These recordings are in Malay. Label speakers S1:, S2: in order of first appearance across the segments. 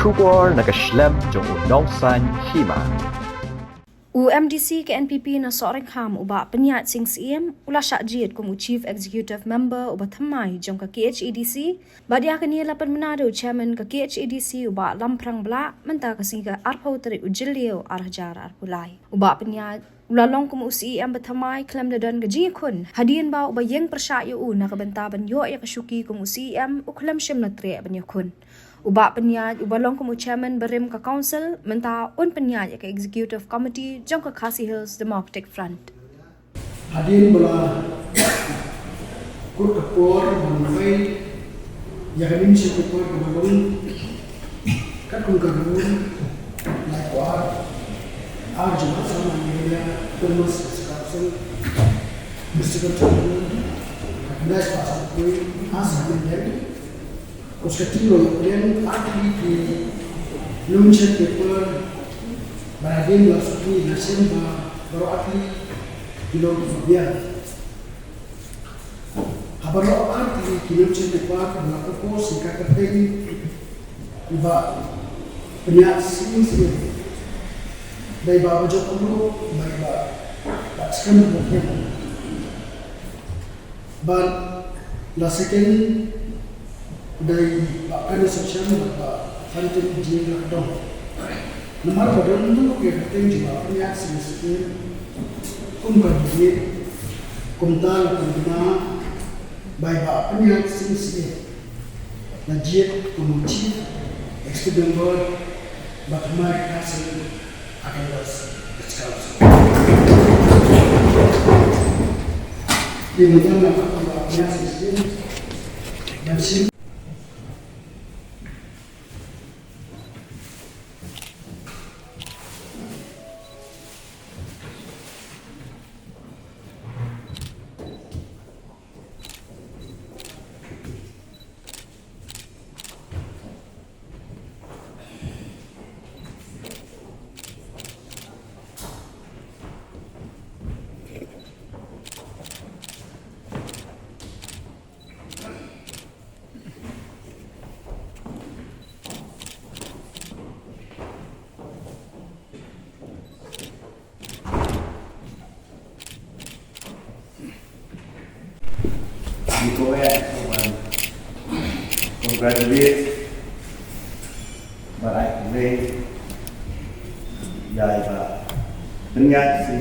S1: Shubor nakaslem jong unongsan hima.
S2: UMDC ke NPP na seorang ham uba penyat sing CM ula syakjid kumu Chief Executive Member uba thamai jong ke KHEDC badia kini lapan menado Chairman ke KHEDC uba lamprang belak mentah kesinga arpau terik ujilio arhajar arpulai uba penyat ulalong kumu CM berthamai klaim dadan gaji kun hadian ba uba yang persyak yu na kebentar banyo ya kesyuki kumu CM uklam syam natri banyo kun Uba penyat, uba long kumu chairman berim ke council, mentah un penyat ke executive committee jong ke Khasi Hills Democratic Front.
S3: Hadirin bala kur kapor mengenai yang ini sepuluh kebalong kat kungkarun naik kuat, jemaah sama dia terus sekarang bersekolah naik pasal kui asal menjadi उसका तीन लोग प्लेन आखिरी की लूंचे paper Biden लासुकी नसेंबा baru आखिरी kilo biar kabar lo आखिरी kilo cepat melakukan singkat tertentu iba penyak sini dari bawah jauh dulu dari bawah tak sekarang berapa ban la second dari bakal sosial apa fantin jiwa dong. Nomor badan itu kita juga punya sistem kumpulan kumtal kumpulan baik punya sistem najib kemudian ekspediter bakmai hasil akan sekarang. Di mana punya sistem dan
S4: congratulate Barai Kuwait Yai Ba Penyat Sing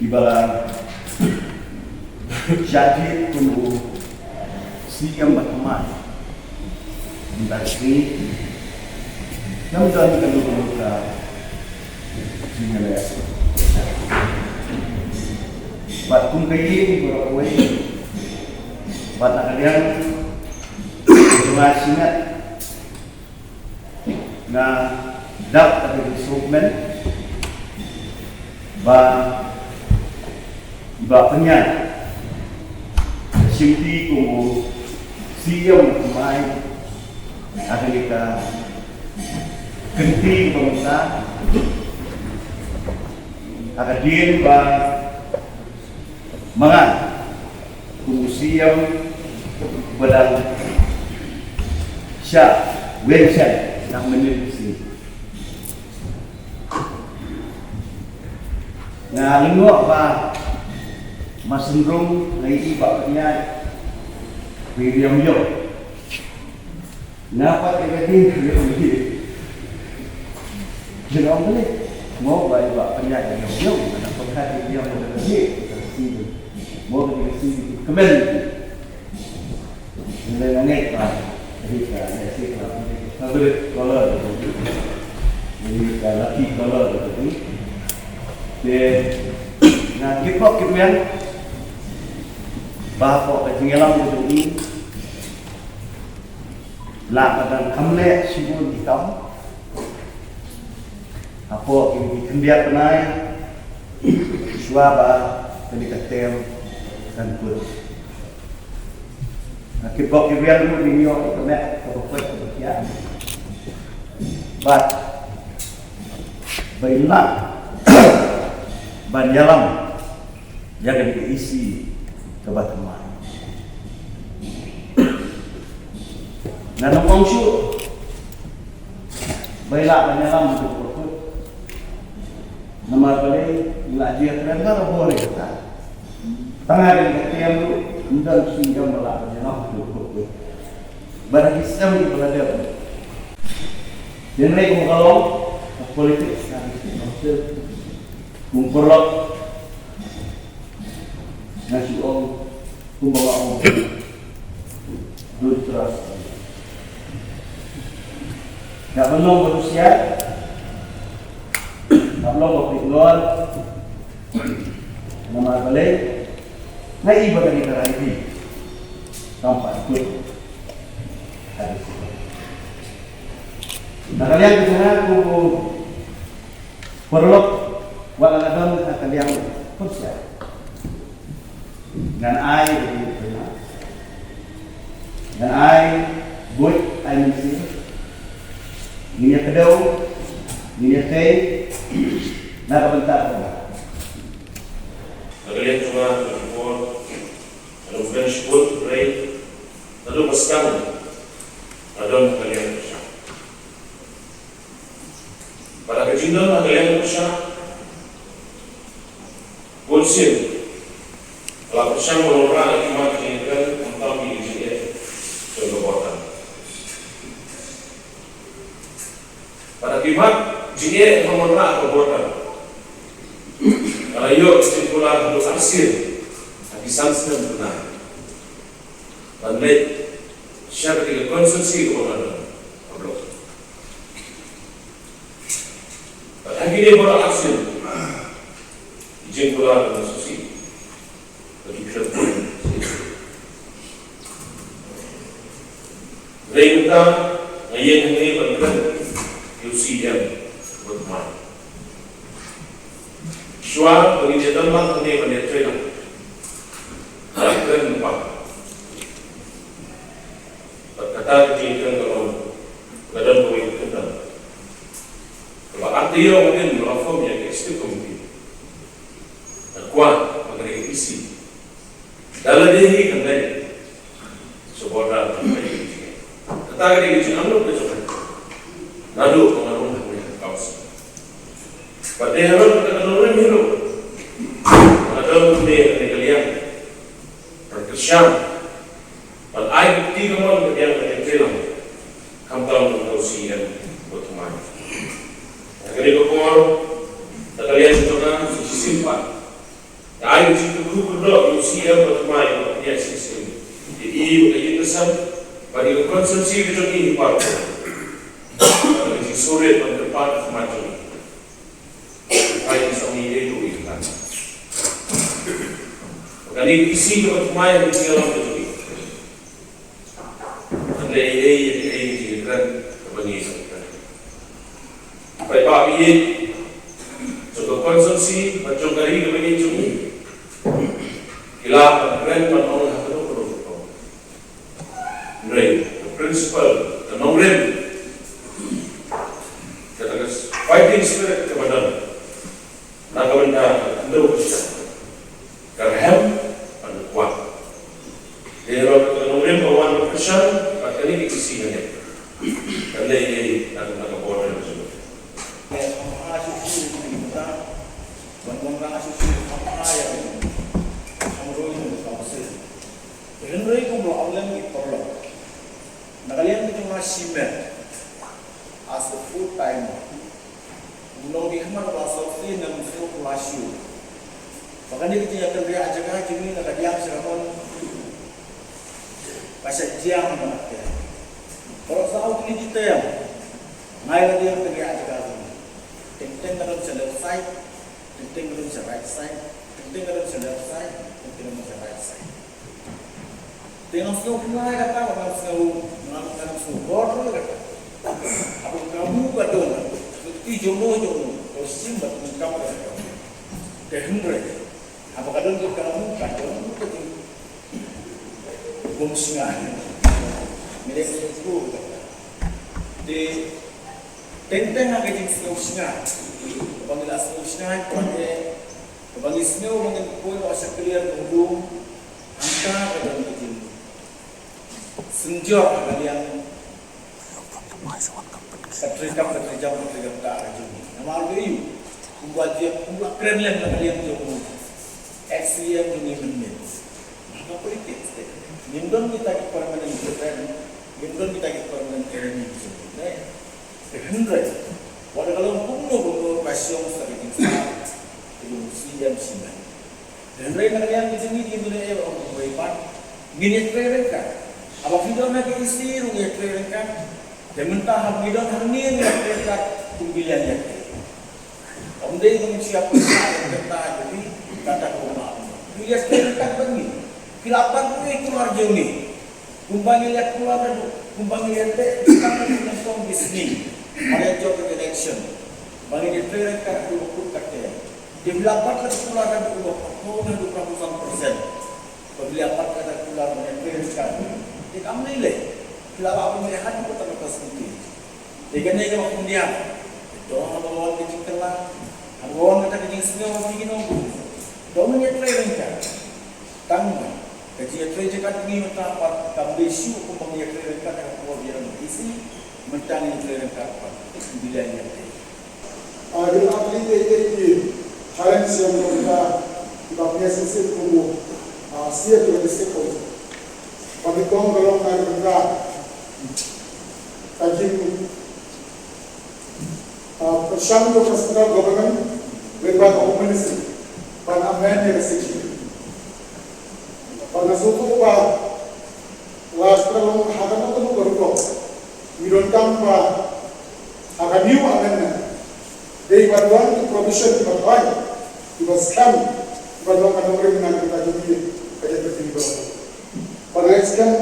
S4: Ibala Jadi Tunggu Siam Batman Industri yang menjadi kedua-dua Singalaya Bat Kungkayi Barai Bat nakalian cuma singat na dap ada instrumen ba penyat simpi kumu siam kumai ada kita genti pemerintah akan dien ba mangan kumu siam badang syak wensen yang meneliti. Nah, lenguak apa masendrong lagi bapaknya William Yo. Napa kaya William Yo? Jangan boleh mau bayi bapaknya William Yo, anak pekat dia mau lagi. Mau lagi kembali. Nangit lah, jadi saya sih kalau kolor, jadi laki kolor itu, nah kita kemudian bapak ketinggalan itu ini, lakukan kamle sibuk hitam, apa ini kendiat penai, suaba, penikatem dan pun. Kibok kibian mo ninyo ito na kapapwet yan. But baila banyalam yang diisi kebateman. nanong syu baila penyelam untuk berikut nama kali lajia keren kan boleh kita tengah dari ketiam tu undang singgah melak penyelam untuk berikut barang Islam di belanda dan mereka kalau politik maksud mengkorok nasi orang kumbawa orang dulu terus tak belum berusia, tak belum berpikir, nama balik, naik bagai kita lagi, tampak ikut hadis. Nah kalian di sana aku perlu walau kalian berusia, dan air dan air buat air mesin. Minyak kedau, minyak teh, nak bentar apa?
S5: Kalian cuma berkumpul, lalu bukan sebut berai, lalu paskan, adon kalian bersah. Pada kejindan kalian bersah, polisi, kalau bersah menolak iman kalian tentang diri contoh pada kimat jika memerah perbuatan kalau yuk kesimpulan untuk aksir hakisan sedang benar dan lain syarat dengan konsumsi kebenaran perlu pada ini bola aksir izin pula konsumsi bagi kerja mereka yang ini bergerak UCM berteman. Syua bagi teman ini pada trainer. Akan lupa. Berkata dijadikan kalau badan boleh kenal. Kalau artinya mungkin platform yang ekstrim mungkin. Kuat mengenai isi. Dalam diri kendali. Sebuah kendali. Kata dijadikan ambil betul. Lalu pengaruh punya kaos. Pada hari pengaruh hidup, ada benda kalian terkesan. Pada air tiga malam yang film, kampung Malaysia berteman. Akhirnya kekor, kalian juga simpan. Air itu kudo Malaysia berteman dia sistem. Jadi bagi kesan, bagi konsumsi itu ini parah. Bagi sore pada depan maju, kain sami itu kan. Kali isi bermain di dalam itu. Anda ini kan kebanyakan. Baik ini, untuk konsumsi macam kali kebanyakan cumi. Hilap brand orang harus perlu. Brand, principal, non-brand. Fighting spirit kepada naga benda anda bersama kerana anda kuat. Dia kalau kemudian bawa bersama, maka ini isinya. Kerana ini naga border bersama.
S4: Asumsi kita, bangga asumsi apa yang sampai ini bersama. Dengan mereka melakukan ini perlu. Nakalian itu masih as a full timer. Nong di kamar bahasa Fin dan Muslim Malaysia. Makanya kita akan lihat jaga kini nak diam seramon bahasa jam nak. Kalau tahu ini kita yang naik dia terlihat jaga kini. Tentang dalam left side, tentang dalam right side, tentang dalam left side, tentang dalam right side. Tengok semua kata orang dalam semua kata. Apa kamu kadang jono kalau simbat mengkam kehendra apa kadang kamu kadang bom singa mereka itu di tentang apa jenis singa apabila singa apabila singa mungkin kau masih clear dulu angka kadang itu senjor kalian Katrika tak aja ni. Nama aku ini, kumpulan keren lah nak lihat jauh. SCM ini menit. Apa politik? Nindon kita ke permanent secretary, nindon kita ke permanent training secretary. Sehendra, walau kalau kumno passion seperti itu CM siman. Dan mereka yang di sini di Indonesia orang beribad, gini training. Apa video nak isi rumah training kan? Mentah bidon hari ni dekat pemilihan yang om dia mengusia persoalan kata jadi kata rumah dia sekarang begini kilapan itu keluar jauh ni kumbang lihat keluar kumbang lihat kita punya song bisnis ada job connection bagi dia training kan 20% dia bilapan kan keluar kan 20% bila dapat kata keluar training kan dia kamu nilai Bila apa melihat itu tak lepas sendiri. Jika ni kalau kemudian, itu orang bawa kecil kelang, orang kata kecil sini orang tinggi nunggu. Domen yang training kan, tanggung. Kecil training kan tinggi mentah apa, kamu isu kumpang yang training kan yang keluar biar isi, mentah yang training kan apa, bila yang ada.
S3: Jadi apa ini challenge yang kita bapnya sesi kumu siap untuk disekol. Bagi kaum golongan kita kajian persiapan untuk nasional government berbagai komunikasi pada amendment resiksi. Pada suatu nasional hakan itu berubah. Mironkan akan new amendment. Dari baruan provision berbagai dibaskan baruan kan orang dengan kita jadi kerja bertimbang. Pada sekian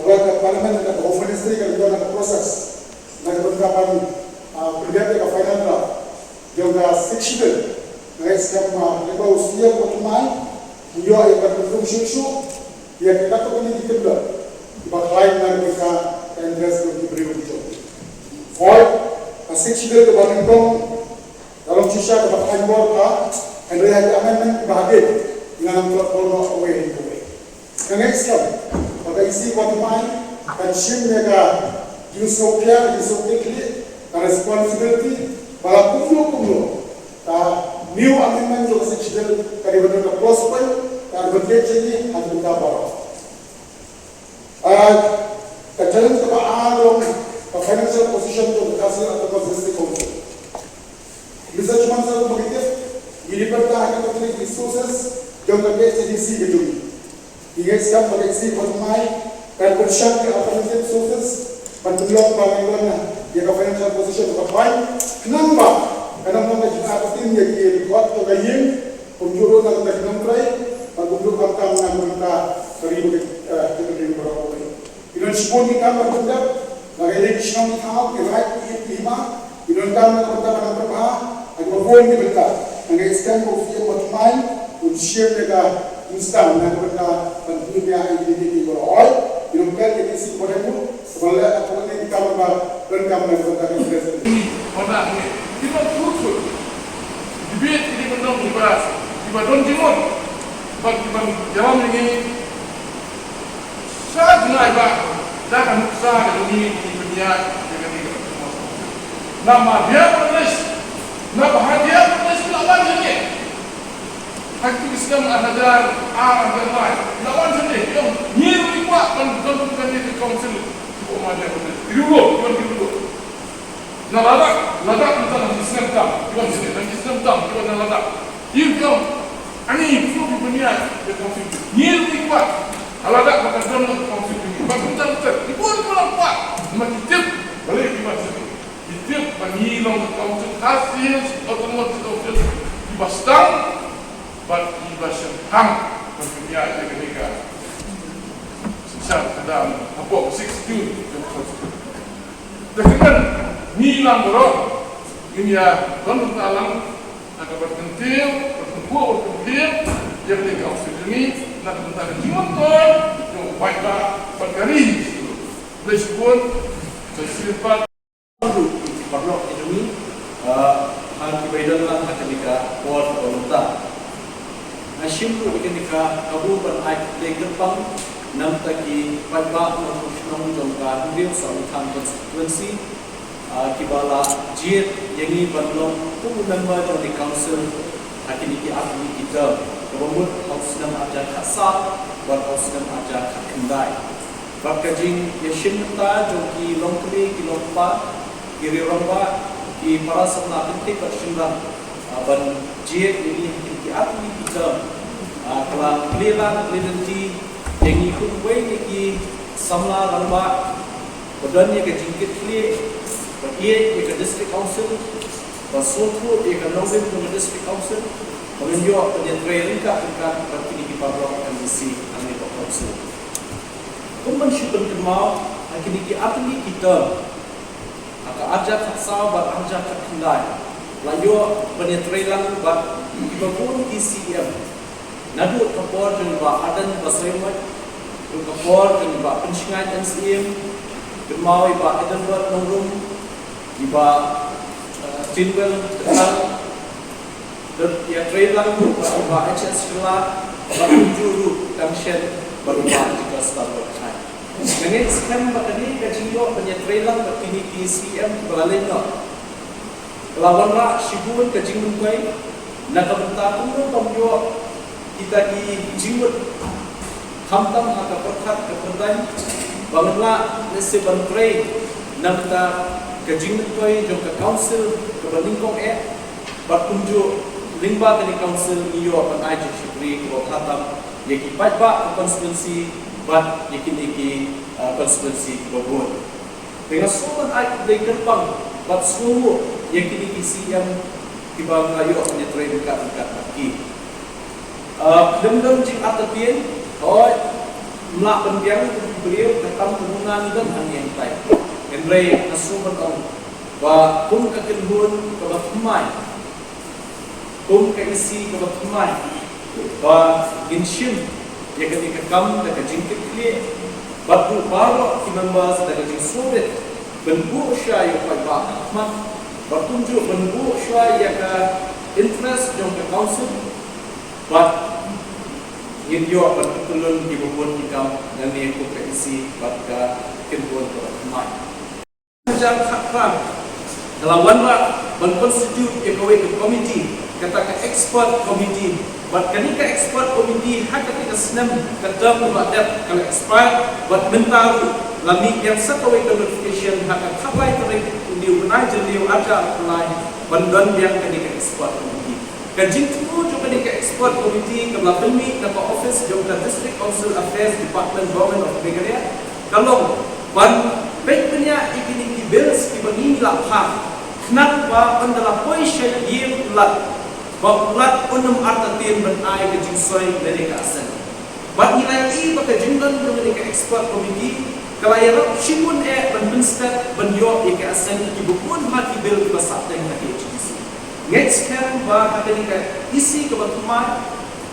S3: agak parlimen ada komunikasi kalau ada proses nak berkapan berbicara ke final draft juga seksyen sekian lepas usia pertumai dia yang berbentuk susu yang kita tu ini dikebla dipakai dengan mereka interest untuk diberi ujian. Void seksyen itu berbentuk dalam sisa dipakai borka and rehat amendment bahagian dengan protokol away. Kenapa? Pada isi pertumai dan sim mereka Yusofia kli responsibility pada kumlo new amendment juga seksyen kali benar prosper dan berbeda jadi ada berapa. Kejadian kebahagiaan financial position itu berhasil atau berhasil kontrol. Bisa cuma satu begitu, ini pertahankan untuk resources yang berbeda di sini gedung. Digeskan pada isi pertumai dan bersyak ke alternative sources penting bagaimana dia financial position berbaik. Kenapa? Karena mereka juga pasti menjadi kuat atau gayeng penjuru dan teknologi untuk angka mereka seribu kita berapa ini. Inon sepuluh kita berpendak lagi lagi semua kita kira lima inon kami berpendak berapa ada berapa ini berapa. Digeskan profil pertumai untuk share mereka instan dan mereka pentingnya identiti beroleh. Inomkan kita isi kodemu sebelah atau nanti kita berendam dan berendam interest.
S6: Mana ni? Kita fruitful. Debate ini menang dibahas. Kita don timon. Bagaimana jawab ini? Saya dengar bah. Jangan usaha ini di dunia dengan ini. Nama dia penulis. Nama dia penulis lawan sendiri. Hakik Islam adalah arah bermain. Lawan sendiri. Yang nyiru kuat menentukan di council. Mana dulu. Nah ladak tentang Islam tam. Bukan sini. Dan Islam tam bukan ladak. Ini ani itu dunia di council. Nyiru kuat. Ladak bukan dalam council ini. Bagus betul. Ibu kuat. Makitip boleh dimaksud. Itip pangilong council hasil otomatis council dibastang. But ibasan ham dunia negara. Dalam apa 6 Jun dengan nilang berok ini ya kon alam akan berkentil yang tidak usah ini nak tentang jimatol yang baiklah berkari meskipun sesifat
S1: Barlok ini hal kebaikan lah ketika kuat pemerintah. Nasyim tu ketika kabur beraik legempang nam taki pagba ng jongka Tangril Salutan constituency kibala jit yangi banlong tu member of the council akini ki akini kita kebumut house nam aja khasa buat house nam aja khakendai bakajing yashin ta joki longkli ki lompa kiri romba ki para sabna penting bershimran ban jit ini ki akini kita kala lelang lelanti yangi kunway ki samla lamba badan ye ke jingkit kli ye ke district council basotu ye ke nongin ke district council menunjuk penyetraian ka berkini di Pablo Kandisi angin council kuman syukur kemau akini ki atli kita aka ajak saksa ba ajak kendai layo penyetraian ba ibapun ICM nadu kapor jeng ba adan basremat kapor jeng ba pensingan NCM kemau iba Edinburgh nongrum iba Tinwell kenal dan ya trailer iba HS Shila baru juru kamshen baru jika start kai dengan scam bakani kajio punya trailer bakini KCM balaleno kelawan ra shibun kajing kai nakabenta kuno tomyo kita di jimut hamtam haka perkat kependan bangla nese bantrei namta kajing koi jong ka council ke balingkong berkunjung lingba kani council iyo apan aja shibri ko khatam yeki pajba constituency bat yeki constituency bobon dengan sopan ai de kerpang bat seluruh yeki CM tiba ngayo apan trei dekat lagi dem jing atapien oi melak pendiang beliau datang hubungan dan angin tai Henry nasuban on wa kum ka kinbun ka batmai kum ka isi ka batmai wa inshim ya ka kam da ka jingkit kli batu baro ki members da ka jing sobet benbu sya yo pa ba ahmad batunju benbu sya ya ka interest jong ka council but Indio akan turun di bawah kita dan ni kompetensi pada kedua pemain. Macam apa? Lawan rak berkonstitut ekonomi komiti kata ke expert komiti. Buat kini ke expert komiti hak kita senam kata membuat kalau expert buat mentaru lami yang satu notification hak kapai terus di unai jeliu ada apply bandan yang kini ke expert komiti. Kajing tu juga ni ke expert committee ke belakang ke office juga district council affairs department government of Meghalaya kalau ban baik punya ikini bills ki bani lapha kenapa adalah poisha year lat bakulat unum artatin ban ai kajing soi dari ke asan ban nilai i baka jingdan juga ni ke expert committee kalau ya shimun ban minister ban yo ke asan ki bukun hati bill ki basat dengan HTC next kan ba kini ka isi ke batuma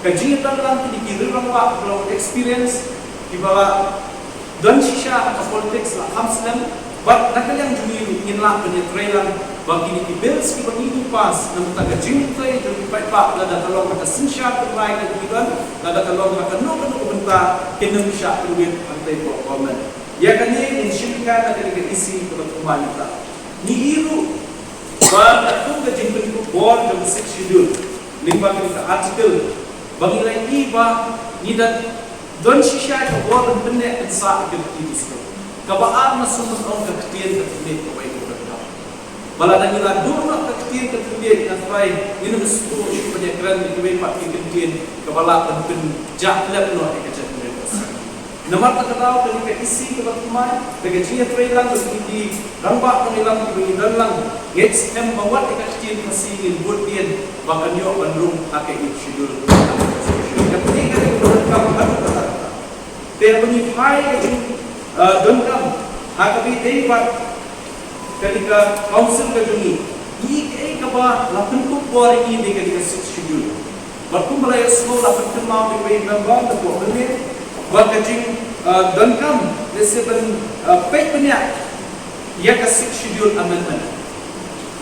S1: kajian lang kini kirang wa belum experience di bawah dan sisa politics lah hamslam but nakal yang juni ingin lah penyetrailan bagi ni bills ki bagi pas nam ta kajian tay juni pai pa la da talong ka sinsya ke lai ka diban la da talong ka no benta kinam sya duit antai ko government ya kani insyika na kini isi ke batuma kita ni iru Bahagian itu kejimpen itu board dan 6 schedule lima kita artikel bagi lagi bah ni dan don sisa ke board dan benek insa ke itu kabaan masuk on ke ketian ke benek ke baik berdak bala dan ila dua ke ketian ke benek dan baik ini mesti supaya keren itu baik pak ke ketian kabala dan ben jaklap no ke ketian Nomor terkenal dari ke isi ke batmai bagi dia trailan di rambak pengilang di dalam gates em bawat ke kecil masih buat dia bahkan yo bandung pakai schedule yang penting kan berkam kata dia menyifai dendam hakabi debat ketika council ke juni di kaba lapan ku bori ini ketika schedule berkum belai semua lapan kemau di member ke boleh Wakajing dankam disebut pek punya ia kasih schedule amendment.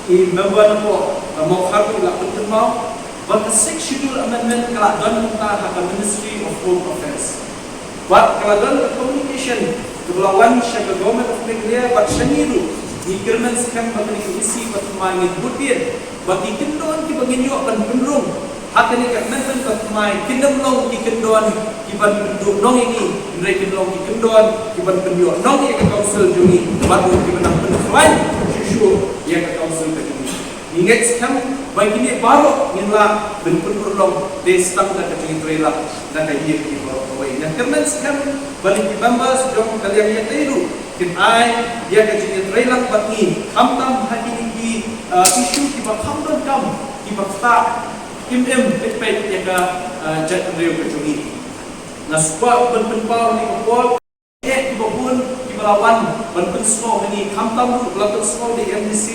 S1: I member nampo mau harus lakukan mau wakasih schedule amendment kalau dan kita hak Ministry of Home Affairs. Buat kalau dan communication kebelawan syarikat government of dia bat saniru ni kerman sekam bagi isi bat mangin butir bagi kendon ki bagi nyok ban pendrung hak ni kat nan bat mai kindam long ki kendon ki ban penduk nong ini ndai kendon ki kendon ki ban penduk nong ye ka council jungi batu ki ban pendrai syushu ye ka council ka jungi ingat sekam bagi ni baru nginla ben pendulong de stang ka jungi trela dan ka ye ki baru kawai dan kerman sekam balik di members jom kalian yang tiru kin ai dia ka jungi trela bagi hamtam hakini ki isu ki ba hamdan kam ki ba ta kim pet ya ka jat reu ka jungi na suba ben penpau ni ko ki ba pun ki balawan ben pensno ni hamtam lu la pensno di MDC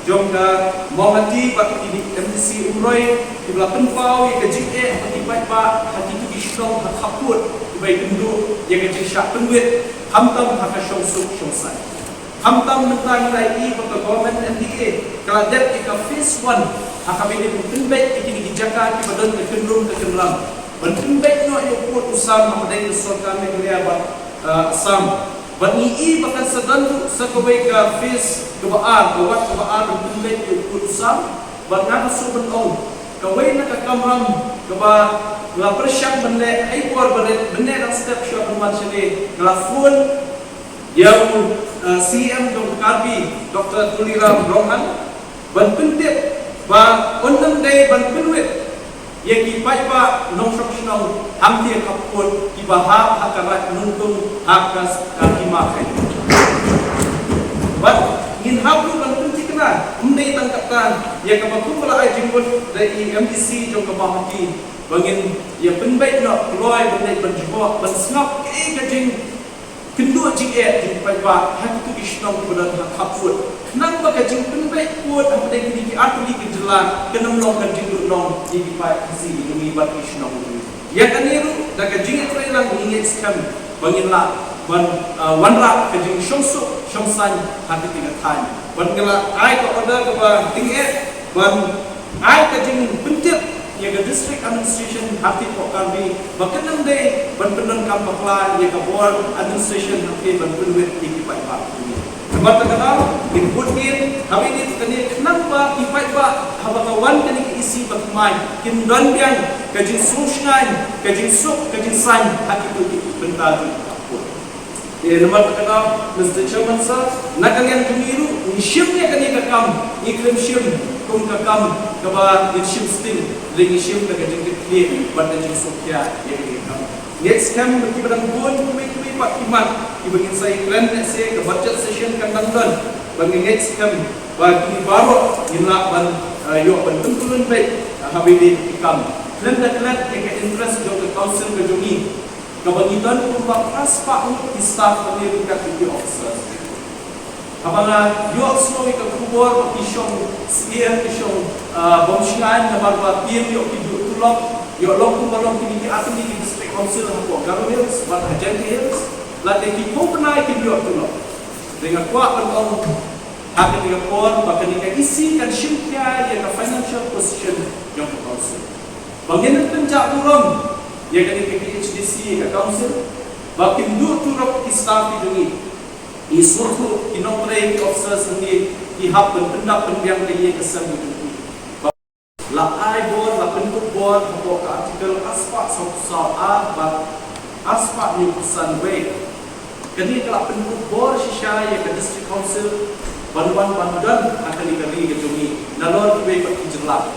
S1: jom ka mohati bak di MDC umroi ki bala penpau ya ka jike hati bai ba hati tu isno ha khaput ki bai bendu ya ka jik syak penwit hamtam ha ka shong suk shong sai hamtam mentang dai i ba government NDA kala det ki ka phase 1 akabini penbet ikini kijaka ki badan ke kendung ke kendram ban penbet no yo put usam mamadai sorka me gria ba asam ban i bakan sedan sakawai ka phase kebaan kawat kebaan penbet yo put usam ban ngata suben ong kawai na ka kamram kaba la persyang bende ai por bende dak step shot rumah sini ngala phone yang CM Dr. Karbi Dr. Tuliram Rohan ban pentip ba undang day ban penwit ye ki pai pa nong shop shnong hamti kapun ki bahap hakarat nuntung hakas kima khay ba ngin hapu ban penti kana umdai tangkapkan ye ka bakum bala ai jingbut dai MDC jong ka bahati bangin ye penbai no loi ban ban jibo ban snap ke ka jing kendua jike di pai pa hatu tu ishnong bulan kapun nang baka jing penbet kuat apa yang kini atuli ke jelas kenam long dan jing long di pai kasi demi bat ishnong ya kan niru daga jing itu lang ingin skam banginla wanra ke jing shongsu shongsan hati tiga tan bangila ai ko order ke ba tinget ban ai ke jing pentit ya ke district administration hati ko kami bakenam de ban penan kam bakla ya ke board administration hati ban penwit di pai pa Mata kenal, input in, kami ini kini kenapa ipai ba habakawan kini isi bakmai, kindon biang, kajin susngan, kajin suk, kajin san, hati tu bentar tu. Nama kenal, Mr. Chairman sir, nak kalian kemiru, ni shim ni kini kakam, ni krim shim, kum kakam, kaba ni shim sting, ni shim kajin kekli, pada kajin sukya, ya kini kakam. Next time bagi barang pun kami pak iman ibangin saya klan nasi ke budget session kan London bagi next time bagi baru inilah ban yo ban tentuan baik habibin ikam klan yang interest jo ke council ke jungi ke bagi dan pun aspa untuk staff kami dekat di officers apabila yo semua ke kubur bagi syong sian ke syong bomshian na baru tim yo hidup tulok yo long pun balong kini akan di district council hapo Garo Hills bat Hajan Hills la de ki popnai ki yo tulo dengan kuat on akan dengan por bahkan dengan isi kan syimkia ya ka financial position yang council bagaimana penjak turun ya kan ke HDC ka council bakin du turok ki staff idungi isurku inotre ki officers ni ki hab pendak pendiang ke kesem idungi la ai board la bentuk board hapo ka artikel aspa soal ba aspa ni pesan we kini kalau bentuk board shisha ya ke district council bantuan akan diberi ke jungi nalor we ka jelas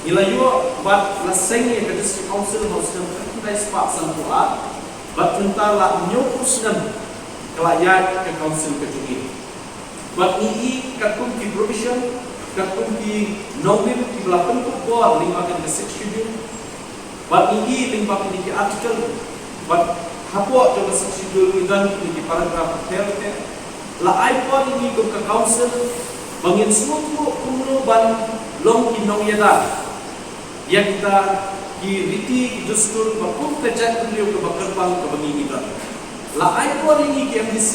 S1: ila yo bat la seng ya ke district council hostel kita spa santua bat entar la nyopuskan kelayat ke council ke jungi bat ni katung ki provision katung ki nomor di belakang kubur lima kan ke schedule bat ini lima kan di artikel bat hapo coba schedule dan di paragraf health la iPod ini ke council bangin semua kumno ban long ki nong yada yang kita ki riti ki dustur bakum kejat beliau ke bakar bang ke bangi kita la iPod ini ki MDC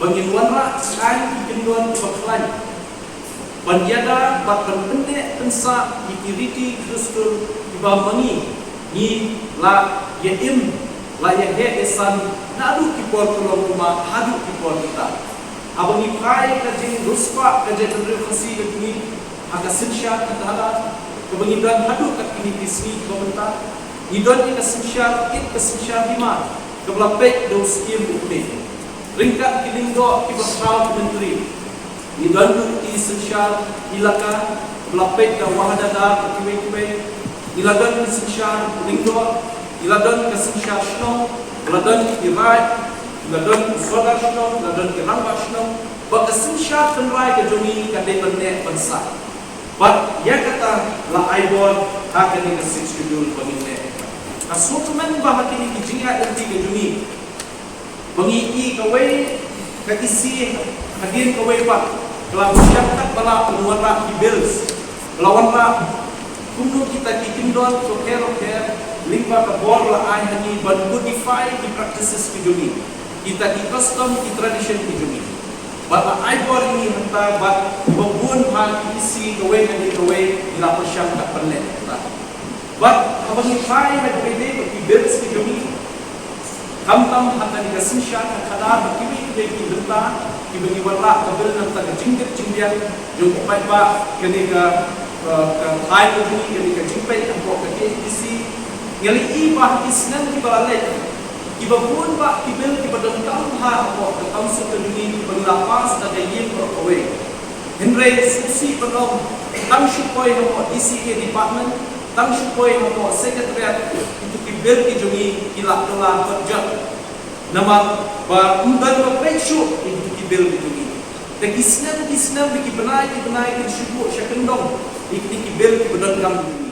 S1: bangin wanra kan ki kenduan ke baklan Bandiada bahkan pendek pensa ikiriti kristul ibamani ni la yaim la yahe esan nadu kipor tulong rumah hadu kipor kita abang ipai kajing ruspa kajing demokrasi kini agak sensyat kata kebangidan hadu kat ini bisni pemerintah idon ini kesensyat it kesensyat lima kebelapek dos skim ukni ringkat kilingdo kibakau menteri idon itu sensyat ilaka kebelapek da wahadada kiwe iladan kesensyat lingdo iladan kesensyat snow iladan irai ladon solar snow, ladon keramba snow, bak kesensyat penrai kejungi kadai benek bangsa. Bak ya kata la aibon hakani kesik schedule penginne. Asukuman bah hakini kijinga erti kejungi. Bengi kawai kaisi hagin kawai pak. Kalau masyarakat bala penuara bills, lawan la kuno kita kikindon toker lingba kabor la ai hani ban modify di practices kejungi. Kita di custom, di tradition di jumi. Bapa aibor ini hentak bat bangun hal isi gawe dan gawe di lapor syam tak perlu. Bat abang ipai dan gawe di bills di jumi. Kamtam hata di kasin syam kadar berkiwi di benta di bagi warla kabel nanti kejingkit jingdian jumpa pak kenika hai jumi kenika jingpai ampok ke isi ngali ibah isnan di balalai. Iba pun pak kibel kiba dengkam ha apa ke council keduni berlapas dan yin berkawai. Henry sisi penom tang syupoi nomor DCA department tang syupoi nomor secretariat itu kibel kijungi ilak telah berjak. Nama undan berpesu itu kibel kijungi. Dan kisnam biki benai ke syukur syakendong itu kibel kiba dengkam.